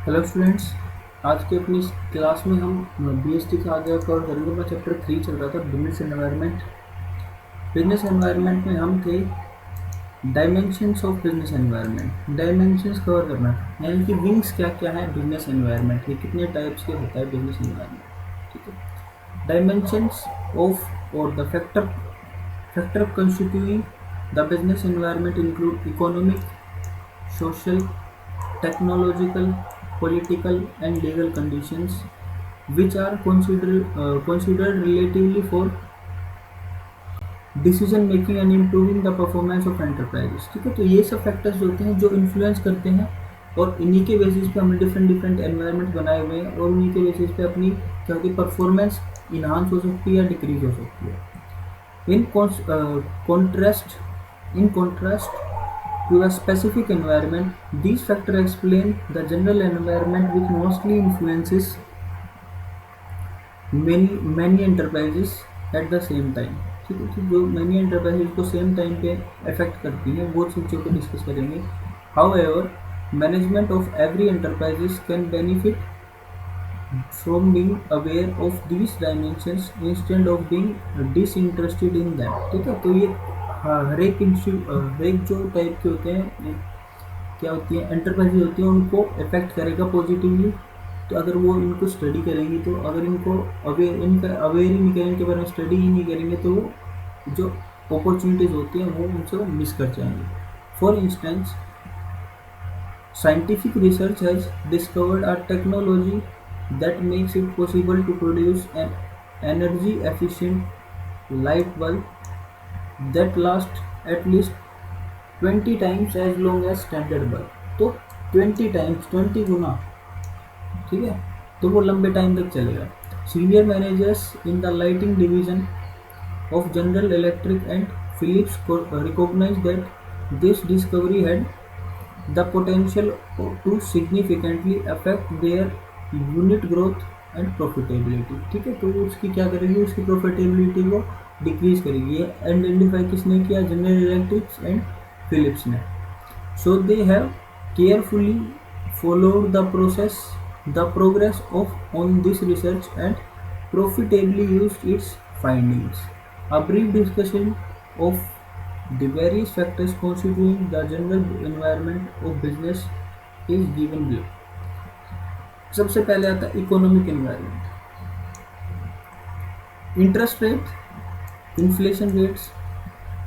Hello students. आज के अपनी इस क्लास में हम बीएसटी का आगे कवर करेंगे। अपना चैप्टर 3 चल रहा था, बिजनेस एनवायरनमेंट। बिजनेस एनवायरनमेंट में हम थे dimensions of business environment. Dimensions cover करना था, यानी कि विंग्स क्या क्या है बिजनेस एनवायरनमेंट के, कितने टाइप्स के होता है बिजनेस एनवायरनमेंट। ठीक है। डायमेंशंस ऑफ और the factor constituting the business environment include economic, social, technological, political and legal conditions which are considered relatively for decision making and improving the performance of enterprises। ठीक है, तो ये सब factors होते हैं जो इन्फ्लुएंस करते हैं और इन्हीं के बेसिस पे हमने डिफरेंट डिफरेंट एनवायरनमेंट बनाए हुए हैं और उन्हीं के बेसिस पे अपनी क्या होती है, परफॉर्मेंस इन्हांस हो सकती है या डिक्रीज हो सकती है। In contrast in contrast to a specific environment, these factors explain the general environment which mostly influences many enterprises at the same time। ठीक है, तो जो many enterprises को सेम टाइम पे अफेक्ट करती हैं वो चीज़ों को डिस्कस करेंगे। However, management of every enterprises can benefit from being aware of these dimensions instead of being disinterested in them। ठीक है, तो ये हर एक जो टाइप के होते हैं, क्या होती है, एंटरप्राइज होती है, उनको इफेक्ट करेगा पॉजिटिवली। तो अगर वो इनको स्टडी करेंगी, तो अगर इनको अवेयर ही नहीं करेंगे, इनके बारे में स्टडी ही नहीं करेंगे, तो वो जो अपॉर्चुनिटीज़ होती हैं वो उनसे मिस कर जाएंगे। For instance, scientific research has discovered a technology that makes it possible to produce an energy efficient light bulb that lasts at least 20 times as long as standard bulb। तो 20 times, 20 गुना, ठीक है, तो वो लंबे time तक चलेगा। Senior managers in the lighting division of General Electric and Philips recognized that this discovery had the potential to significantly affect their unit growth and profitability। ठीक है, तो उसकी क्या करेगी, उसकी प्रॉफिटेबिलिटी को डिक्रीज करेगी। ये आइडेंटिफाई किसने किया, जनरल इलेक्ट्रिक्स एंड फिलिप्स ने। So they have carefully followed the progress of on this research and profitably used its findings। A brief discussion of the various factors constituting the general environment of business is given below। सबसे पहले आता है economic environment. Interest rate, inflation rates,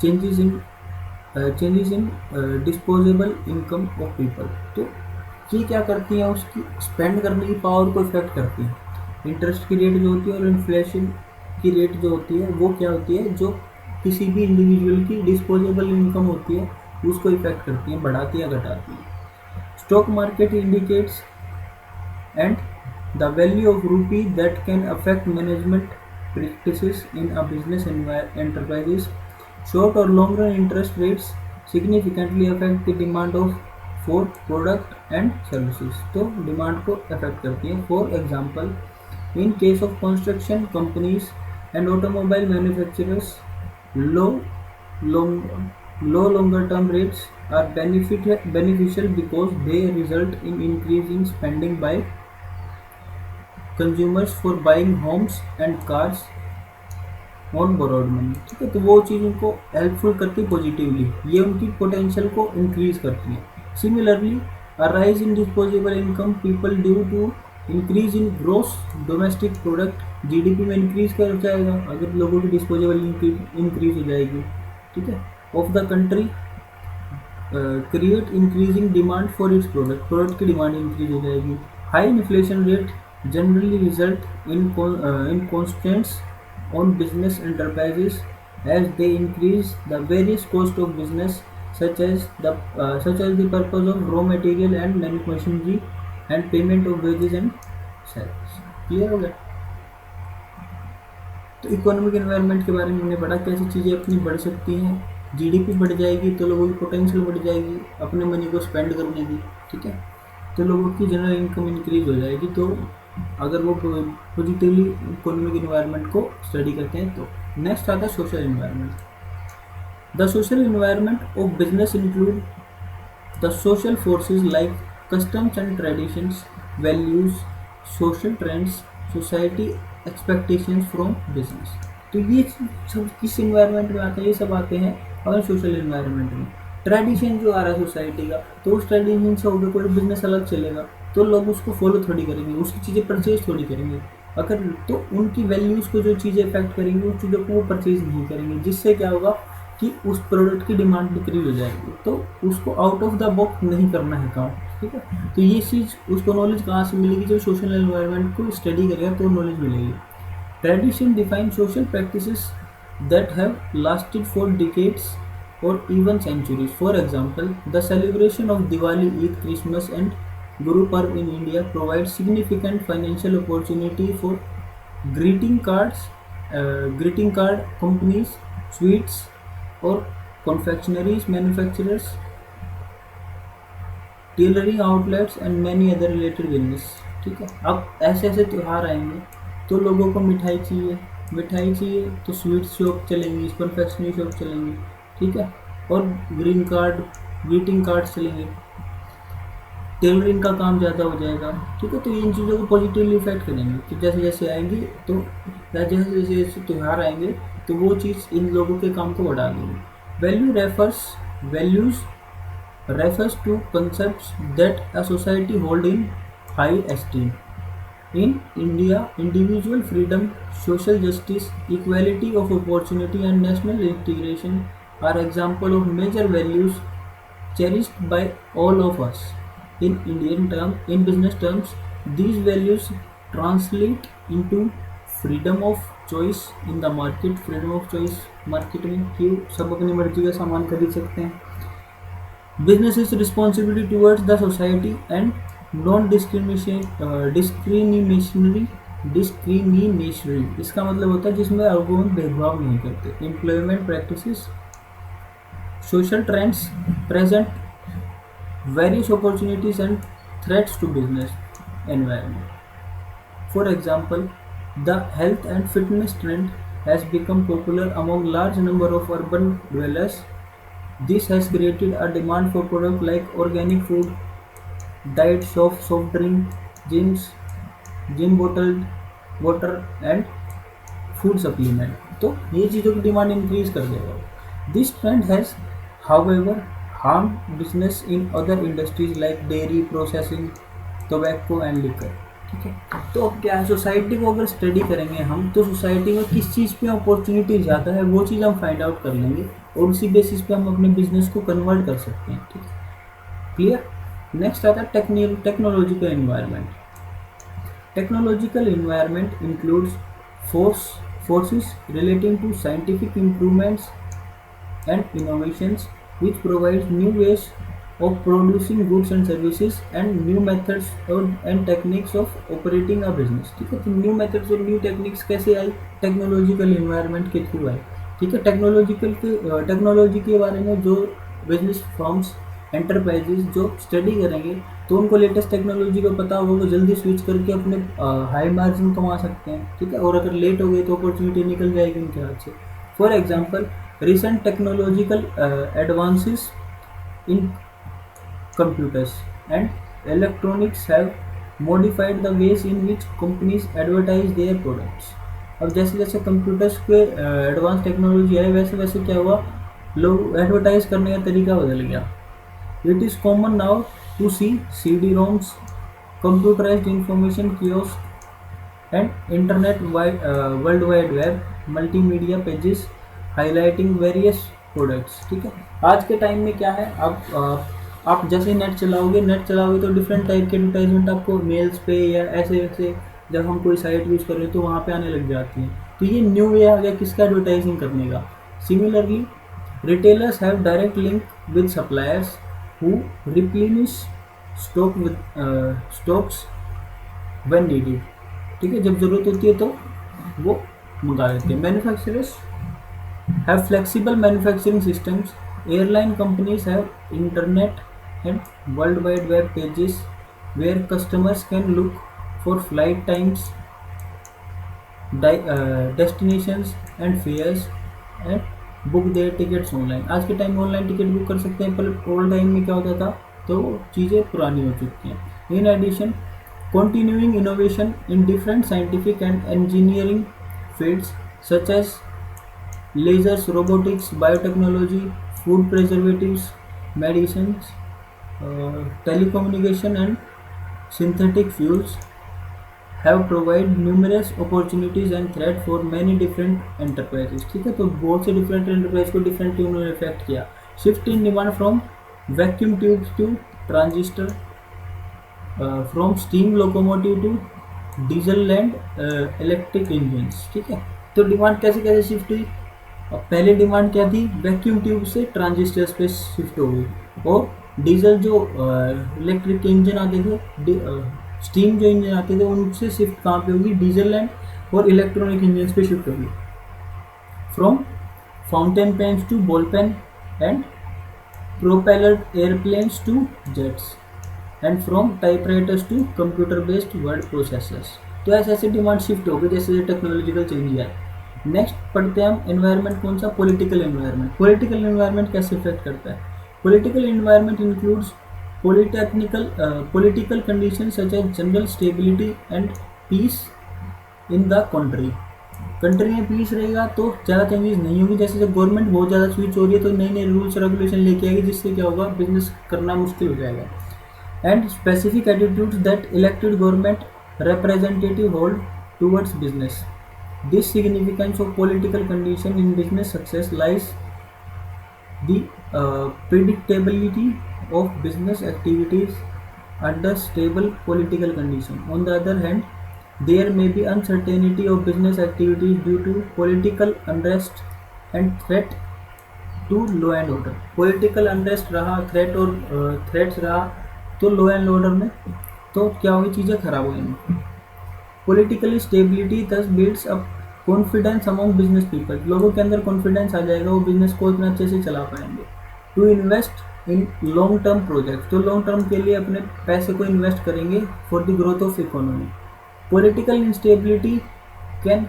changes in disposable income of people. तो ये क्या करती हैं, उसकी स्पेंड करने की पावर को इफेक्ट करती हैं। इंटरेस्ट की रेट जो होती है और इन्फ्लेशन की रेट जो होती है वो क्या होती है, जो किसी भी इंडिविजुअल की डिस्पोजेबल इनकम होती है उसको इफेक्ट करती है, बढ़ाती है, घटाती है। Stock market indicates and the value of रूपी that can affect management practices in a business enterprises। Short or long run interest rates significantly affect the demand of for product and services। तो demand को affect करती हैं। For example, in case of construction companies and automobile manufacturers, low longer term rates are beneficial because they result in increasing spending by consumers for buying homes and cars on borrowed money। ठीक है, तो वो चीज़ उनको helpful करती है positively, ये उनकी potential को इंक्रीज करती है। Similarly, a rise in disposable income people due to increase in gross domestic product, GDP में इंक्रीज कर जाएगा अगर लोगों की डिस्पोजेबल इंक्रीज हो जाएगी। ठीक है, of the country create increasing demand for its product की डिमांड इंक्रीज हो जाएगी। High inflation rate generally result in constraints on business enterprises as they increase the various cost of business such as the purpose of raw material and machinery and payment of wages and salaries। Clear हो गया? तो economic environment के बारे में हमने पढ़ा, कैसी चीज़ें अपनी बढ़ सकती हैं। जीडीपी बढ़ जाएगी तो लोगों की पोटेंशियल बढ़ जाएगी अपने मनी को स्पेंड करने की। ठीक है, तो लोगों की जनरल इनकम इंक्रीज हो जाएगी। तो अगर वो पॉजिटिवली इकोनॉमिक इन्वायरमेंट को स्टडी करते हैं तो। नेक्स्ट आता है social environment. The social environment of business include the social forces like customs and traditions values, social trends, society expectations from business. तो ये सब किस इन्वायरमेंट में आते हैं? ये सब आते हैं और सोशल इन्वायरमेंट में। ट्रेडिशन जो आ रहा है सोसाइटी का, तो उस ट्रेडिशन से होकर कोई बिजनेस अलग चलेगा तो लोग उसको फॉलो थोड़ी करेंगे, उसकी चीज़ें परचेज थोड़ी करेंगे। अगर तो उनकी वैल्यूज़ को जो चीज़ें अफेक्ट करेंगी उन चीज़ों को वो परचेज नहीं करेंगे, जिससे क्या होगा कि उस प्रोडक्ट की डिमांड डिक्रीज हो जाएगी। तो उसको आउट ऑफ द बॉक्स नहीं करना है काम, ठीक है। तो ये चीज़ उसको नॉलेज कहाँ से मिलेगी? जब सोशल एनवायरनमेंट को स्टडी करेगा तो नॉलेज मिलेगी। Tradition define social practices that have lasted for decades or even centuries. For example, the celebration of Diwali, Eid, Christmas, and Guru Parv in India provides significant financial opportunity for greeting cards, greeting card companies, sweets, or confectionaries manufacturers, tailoring outlets and many other related business, ठीक है। अब ऐसे ऐसे त्यौहार आएंगे तो लोगों को मिठाई चाहिए, मिठाई चाहिए तो स्वीट शॉप चलेंगी, कन्फेक्शनरी शॉप चलेंगी, ठीक है। और ग्रीन कार्ड, ग्रीटिंग कार्ड चलेंगे, टेलरिंग का काम ज़्यादा हो जाएगा, ठीक है। तो इन चीज़ों को पॉजिटिवली इफेक्ट करेंगे। तो जैसे जैसे आएंगी तो जैसे जैसे त्यौहार आएंगे तो वो चीज़ इन लोगों के काम को बढ़ा देंगे। Values refers to concepts that a society hold in high esteem. In India, individual freedom, social justice, equality of opportunity, and national integration are examples of major values cherished by all of us. In business terms, these values translate into freedom of choice in the market. Freedom of choice market में क्यों सब अपनी मर्जी का सामान खरीद सकते हैं। Business is responsibility towards the society and discriminatory। इसका मतलब होता है जिसमें अवगुण भेदभाव नहीं करते। Employment practices, social trends present various opportunities and threats to business environment. For example, the health and fitness trend has become popular among large number of urban dwellers. This has created a demand for products like organic food, diet soft drink, gym bottled water and food supplement। तो ये चीज़ों की demand increase कर देगा। This trend has, however, harmed business in other industries like dairy processing, tobacco and liquor। ठीक है, तो अब क्या है, सोसाइटी को अगर स्टडी करेंगे हम तो सोसाइटी में किस चीज़ पे अपॉर्चुनिटी ज़्यादा है वो चीज़ हम फाइंड आउट कर लेंगे और उसी बेसिस पे हम अपने बिजनेस को कन्वर्ट कर सकते हैं। ठीक है, क्लियर। नेक्स्ट आता है technological environment. Technological environment includes forces relating to scientific improvements and innovations which provides new ways of producing goods and services and new methods and techniques of operating a business। ठीक है, तो new methods और new techniques कैसे आई? Technological environment के through आई। ठीक है, technology के बारे में जो बिजनेस फर्म्स, एंटरप्राइजेज जो स्टडी करेंगे तो उनको लेटेस्ट टेक्नोलॉजी को पता होगा, वो जल्दी स्विच करके अपने हाई मार्जिन कमा सकते हैं। ठीक है, और अगर लेट हो गए तो अपॉर्चुनिटी निकल जाएगी उनके हाथ से। For example, recent technological advances in computers and electronics have modified the ways in which companies advertise their products। अब जैसे जैसे कंप्यूटर्स के एडवांस टेक्नोलॉजी आई वैसे वैसे क्या हुआ, लोग एडवर्टाइज करने का तरीका बदल गया। It is common now to see CD-ROMs, computerised information kiosk and internet world wide web, multimedia pages highlighting various products. ठीक है, आज के टाइम में क्या है, आप जैसे नेट चलाओगे तो डिफरेंट टाइप के एडवर्टाइजमेंट आपको मेल्स पे या ऐसे वैसे जब हम कोई साइट यूज़ कर रहे हैं तो वहाँ पे आने लग जाती हैं। तो ये न्यू वे आ गया किसका, एडवर्टाइजिंग करने का। Similarly, retailers have direct link with suppliers who replenish stocks when needed. ठीक है, जब ज़रूरत होती है तो वो मंगा लेते हैं। Manufacturers have flexible manufacturing systems. Airline companies have internet and world wide web pages where customers can look for flight times, destinations and fares and book their tickets online। आज के टाइम में ऑनलाइन टिकट बुक कर सकते हैं, पर old time में क्या होता था, तो चीज़ें पुरानी हो चुकी हैं। In addition, continuing innovation in different scientific and engineering fields such as lasers, robotics, biotechnology, food preservatives, medicines, telecommunication, and synthetic fuels have provided numerous opportunities and threat for many different enterprises. ठीक है, तो बहुत से different enterprise को different उन्होंने affect किया. Shift in demand from vacuum tubes to transistor, from steam locomotive to diesel and electric engines. ठीक है, तो डिमांड कैसे कैसे शिफ्ट हुई. अब पहले डिमांड क्या थी, वैक्यूम ट्यूब से ट्रांजिस्टर्स पे शिफ्ट हो गई, और डीजल जो इलेक्ट्रिक इंजन आते थे, स्टीम जो इंजन आते थे, उनसे शिफ्ट कहाँ पे होगी, डीजल एंड और इलेक्ट्रॉनिक इंजन पे शिफ्ट होगी. From fountain pens to ball pen and propeller airplanes to jets and from typewriters to computer based word processors. तो ऐसे ऐसे डिमांड शिफ्ट हो गई जैसे जैसे टेक्नोलॉजिकल चेंज आए. नेक्स्ट पढ़ते हैं हम एनवायरनमेंट. कौन सा, पॉलिटिकल एनवायरनमेंट. पॉलिटिकल एनवायरनमेंट कैसे इफेक्ट करता है. Political environment includes political conditions such as general stability and peace in the country. Country में पीस रहेगा तो ज़्यादा चेंजेस नहीं होगी. जैसे जब गवर्नमेंट बहुत ज़्यादा स्विच हो रही है तो नई नई रूल्स रेगुलेशन लेके आएगी, जिससे क्या होगा, बिजनेस करना मुश्किल हो जाएगा. And specific attitudes that elected government representative hold towards business. This significance of political condition in business success lies the predictability of business activities under stable political condition. On the other hand, there may be uncertainty of business activities due to political unrest and threat to law and order. Political unrest रहा, threat और threats रहा, तो law and order में तो क्या होगी, चीज़ें खराब हो जाएंगी. Political stability thus builds up confidence among business people. लोगों के अंदर कॉन्फिडेंस आ जाएगा, वो बिजनेस को इतना अच्छे से चला पाएंगे. To invest in long term project, तो लॉन्ग टर्म के लिए अपने पैसे को इन्वेस्ट करेंगे for the growth of economy. Political instability can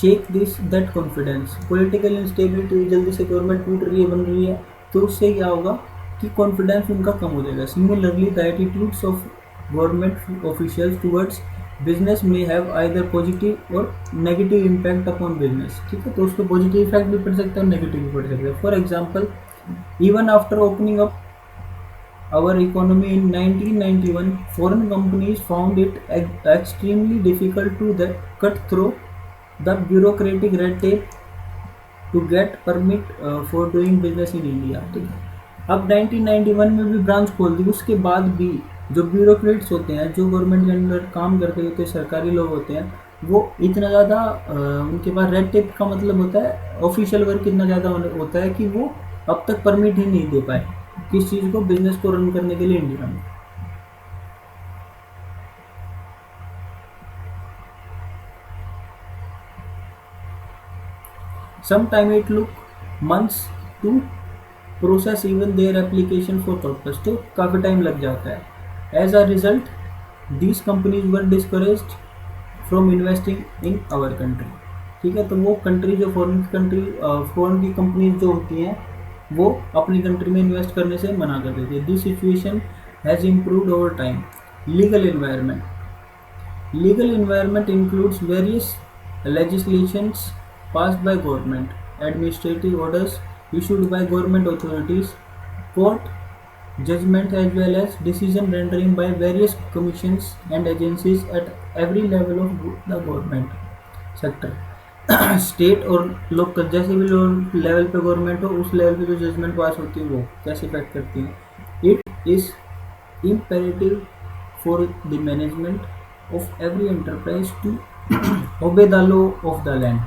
shake this that confidence. Political instability, जल्दी से गवर्नमेंट टूट रही है, बन रही है, तो उससे क्या होगा कि कॉन्फिडेंस उनका कम हो जाएगा. Similarly the attitudes of government officials towards business में हैव आइदर पॉजिटिव और नेगेटिव इम्पैक्ट अपॉन बिजनेस. ठीक है, तो उसको पॉजिटिव इफेक्ट भी पड़ सकता है और नेगेटिव भी पड़ सकता है. For example, even after opening up our economy in 1991, foreign companies found it extremely difficult to cut through the bureaucratic red tape to get permit for doing business in India. ठीक है, अब 1991 में भी branch खोल दी, उसके बाद भी जो ब्यूरोक्रेट्स होते हैं, जो गवर्नमेंट के अंदर काम करते होते हैं, सरकारी लोग होते हैं, वो इतना ज़्यादा उनके पास रेड टेप का मतलब होता है, ऑफिशियल वर्क इतना ज़्यादा होता है कि वो अब तक परमिट ही नहीं दे पाए किस चीज़ को, बिजनेस को रन करने के लिए इंडिया में. Sometime it took months to process even their application for purpose. तो काफ़ी टाइम लग जाता है. As a result, these companies were discouraged from investing in our country. ठीक है, तो वो कंट्री जो फॉरेन की कंपनीज जो होती हैं वो अपनी कंट्री में इन्वेस्ट करने से मना कर देती है. This situation has improved over time. Legal environment. Legal environment includes various legislations passed by government, administrative orders issued by government authorities, court judgment as well as decision rendering by various commissions and agencies at every level of the government sector. State और local, जैसे भी level पे government हो, उस level पे जो judgement पास होती है वो कैसे इफेक्ट करती है. It is imperative for the management of every enterprise to obey the law of the land.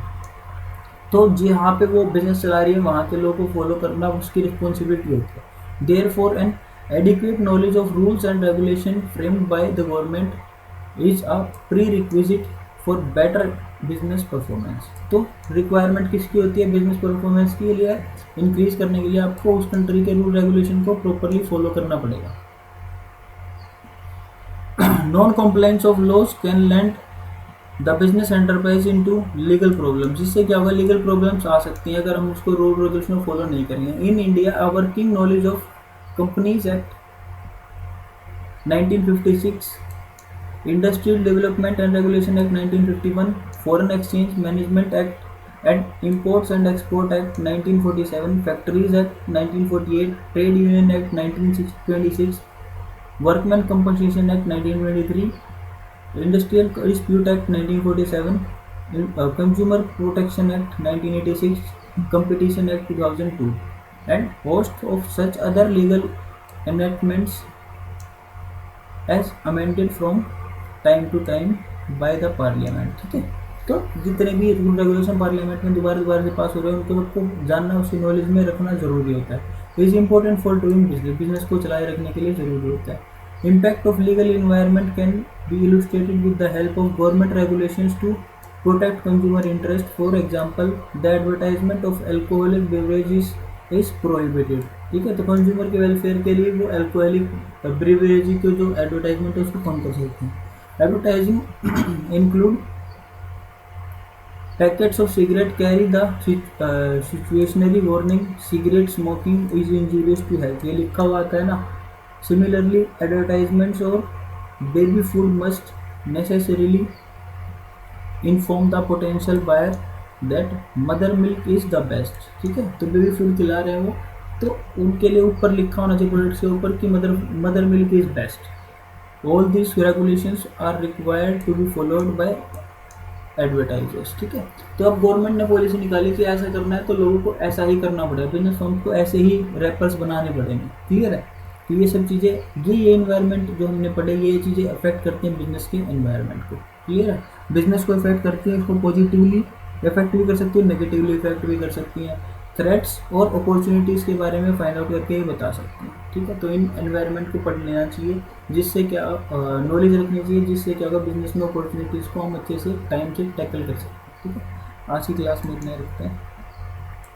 तो जहाँ पे वो बिजनेस चला रही है वहाँ के लोगों को फॉलो करना उसकी रिस्पॉन्सिबिलिटी होती है. Therefore, an adequate knowledge of rules and regulation framed by the government is a prerequisite for better business performance. तो रिक्वायरमेंट किसकी होती है बिजनेस परफॉर्मेंस के लिए? इंक्रीज करने के लिए आपको उस कंट्री के रूल रेगुलेशन को प्रॉपरली फॉलो करना पड़ेगा. Non compliance of laws can land the business enterprise into legal problems. जिससे क्या होगा, लीगल प्रॉब्लम्स आ सकती हैं अगर हम उसको रूल रेगुलेशन फॉलो नहीं करेंगे. In India a working knowledge of companies act 1956 Industrial Development and Regulation Act 1951, Foreign Exchange Management Act and Imports and Export Act 1947, Factories Act 1948, Trade Union Act 1926, Workmen Compensation Act 1923, Industrial Dispute Act 1947, Consumer Protection Act 1986, Competition Act 2002, and host of such other legal enactments as amended from time to time by the Parliament. ठीक है, तो जितने भी rule regulation parliament में दोबारा दोबारा से पास हो रहे हैं उनको सबको जानना, उसकी नॉलेज में रखना जरूरी होता है। Is important for doing business, business को चलाए रखने के लिए जरूरी होता है। Impact of legal environment can be illustrated with the help of government regulations to protect consumer interest. For example, the advertisement of alcoholic beverages is prohibited. ठीक है, तो कंज्यूमर के वेलफेयर के लिए वो एल्कोहलिक बेवरेज के जो एडवर्टाइजमेंट है उसको कम कर सकते हैं। Advertising include packets of cigarette carry the statutory warning cigarette smoking is injurious to health, ये लिखा हुआ आता है ना। सिमिलरली एडवर्टाइजमेंट्स और baby food must necessarily inform the potential buyer that mother milk is the best. ठीक है, तो बेबी फूड खिला रहे हैं वो, तो उनके लिए ऊपर लिखा होना चाहिए प्रोडक्ट के ऊपर कि mother milk is best. All these regulations are required to be followed by advertisers। ठीक है, तो अब गवर्नमेंट ने पॉलिसी निकाली कि ऐसा करना है तो लोगों को ऐसा ही करना पड़ेगा, बिजनेस फर्म को ऐसे ही रैपर्स बनाने पड़ेंगे। क्लियर है, तो ये सब चीज़ें ये इन्वायरमेंट जो हमने पढ़े ये चीज़ें अफेक्ट करती हैं बिजनेस के इन्वायरमेंट को। क्लियर है, बिजनेस को इफेक्ट करती है, इसको पॉजिटिवली इफेक्ट भी कर सकती है, नेगेटिवली इफेक्ट भी कर सकती हैं। थ्रेट्स और अपॉर्चुनिटीज़ के बारे में फाइंड आउट करके ही बता सकते हैं। ठीक है, तो इन एनवायरनमेंट को पढ़ लेना चाहिए, जिससे क्या नॉलेज रखनी चाहिए, जिससे क्या होगा बिजनेस में अपॉर्चुनिटीज़ को हम अच्छे से टाइम से टैकल कर सकते हैं। ठीक है, आज की क्लास में इतना ही रखते हैं।